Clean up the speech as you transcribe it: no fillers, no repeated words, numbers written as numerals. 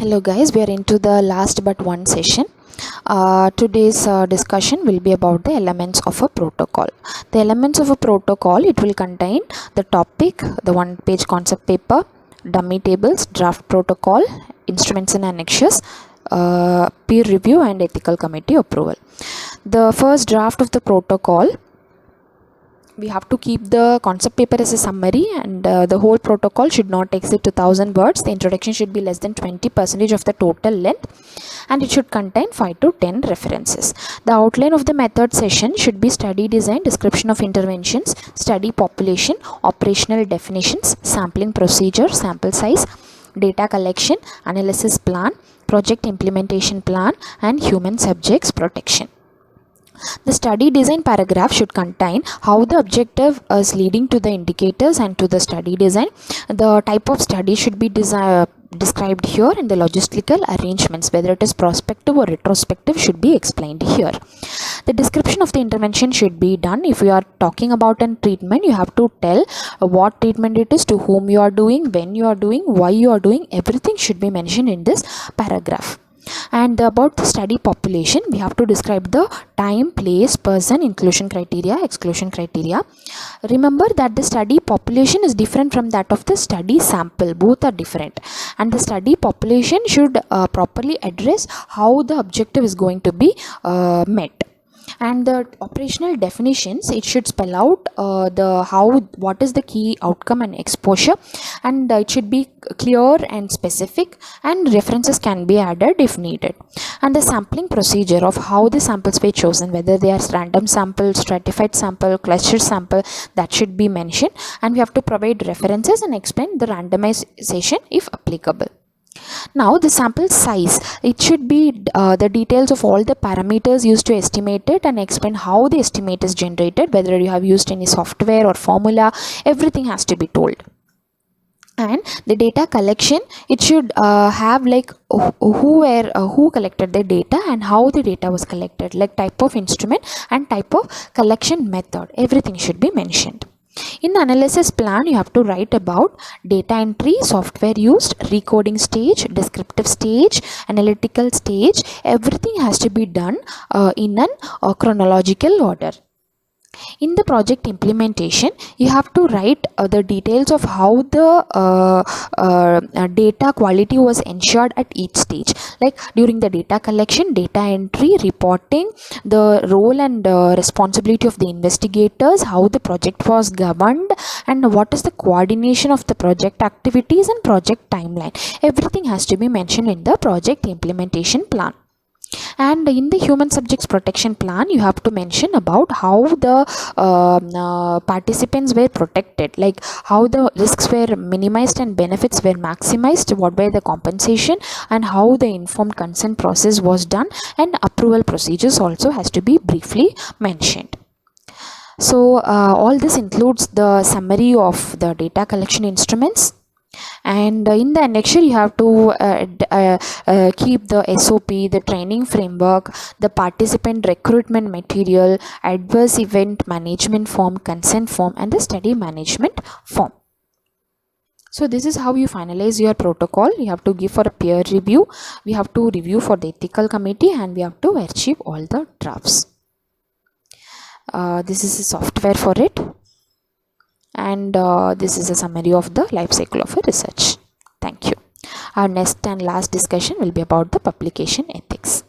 Hello guys, we are into the last but one session. Today's discussion will be about the elements of a protocol. The elements of a protocol, it will contain the topic, the one page concept paper, dummy tables, draft protocol, instruments and annexures, peer review and ethical committee approval. The first draft of the protocol, we have to keep the concept paper as a summary, and the whole protocol should not exceed 2000 words. The introduction should be less than 20% of the total length, and it should contain 5 to 10 references. The outline of the method session should be study design, description of interventions, study population, operational definitions, sampling procedure, sample size, data collection, analysis plan, project implementation plan, and human subjects protection. The study design paragraph should contain how the objective is leading to the indicators and to the study design. The type of study should be described here, and the logistical arrangements, whether it is prospective or retrospective, should be explained here. The description of the intervention should be done. If you are talking about a treatment, you have to tell what treatment it is, to whom you are doing, when you are doing, why you are doing. Everything should be mentioned in this paragraph. And about the study population, we have to describe the time, place, person, inclusion criteria, exclusion criteria. Remember that the study population is different from that of the study sample. Both are different, and the study population should properly address how the objective is going to be met. And the operational definitions, it should spell out what is the key outcome and exposure, and it should be clear and specific, and references can be added if needed. And the sampling procedure of how the samples were chosen, whether they are random sample, stratified sample, cluster sample, that should be mentioned, and we have to provide references and explain the randomization if applicable. Now the sample size, it should be the details of all the parameters used to estimate it, and explain how the estimate is generated, whether you have used any software or formula. Everything has to be told. And the data collection, it should have like who collected the data and how the data was collected, like type of instrument and type of collection method. Everything should be mentioned. In the analysis plan, you have to write about data entry, software used, recoding stage, descriptive stage, analytical stage. Everything has to be done in a chronological order. In the project implementation, you have to write the details of how the data quality was ensured at each stage, like during the data collection, data entry, reporting, the role and responsibility of the investigators, how the project was governed, and what is the coordination of the project activities and project timeline. Everything has to be mentioned in the project implementation plan. And in the human subjects protection plan, you have to mention about how the participants were protected, like how the risks were minimized and benefits were maximized, what were the compensation, and how the informed consent process was done, and approval procedures also has to be briefly mentioned. So all this includes the summary of the data collection instruments. And in the annexure, you have to keep the SOP, the training framework, the participant recruitment material, adverse event management form, consent form, and the study management form. So this is how you finalize your protocol. You have to give for a peer review, we have to review for the ethical committee, and we have to archive all the drafts. This is a software for it. And this is a summary of the life cycle of a research. Thank you. Our next and last discussion will be about the publication ethics.